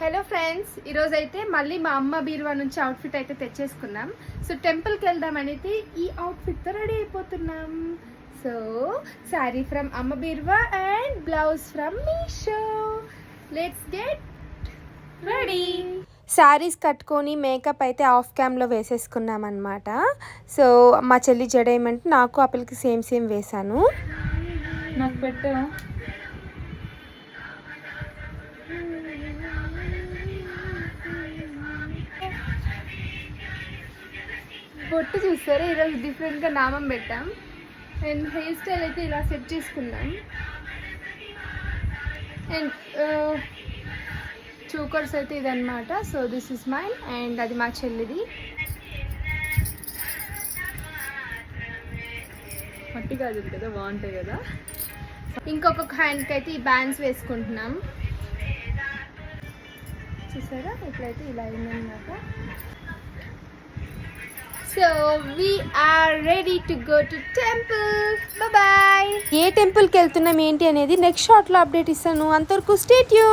Hello friends, ఈరోజు అయితే మళ్ళీ మా అమ్మ బీరువా నుంచి అవుట్ఫిట్ అయితే తెచ్చేసుకున్నాం. సో టెంపుల్కి వెళ్దాం అనేది ఈ అవుట్ఫిట్తో రెడీ అయిపోతున్నాం. సో శారీ ఫ్రమ్ అమ్మ బీరువా and blouse from Meesho. Let's get ready. Saris కట్టుకొని మేకప్ అయితే ఆఫ్ క్యామ్లో వేసేసుకున్నాం అనమాట. సో మా చెల్లి జడేయమంటే నాకు ఆ పిల్లకి సేమ్ వేశాను. నాకు పెట్టు. బొట్టు చూస్తారా, ఈరోజు డిఫరెంట్గా నామం పెట్టాం. అండ్ హెయిర్ స్టైల్ అయితే ఇలా సెట్ చేసుకున్నాం. అండ్ చూకర్స్ అయితే ఇదన్నమాట. So this is mine and అది మా చెల్లిది. మట్టి గాజులు కదా, బాగుంటాయి కదా. ఇంకొక హ్యాండ్కి అయితే ఈ బ్యాండ్స్ వేసుకుంటున్నాం. చూసారా, ఇట్లయితే ఇలా అయిందన్నమాట. So we are ready to go to temple. Bye bye. ఏ టెంపుల్కి వెళ్తున్నాం ఏంటి అనేది నెక్స్ట్ షార్ట్లో అప్డేట్ ఇస్తాను. అంతవరకు స్టే ట్యూన్.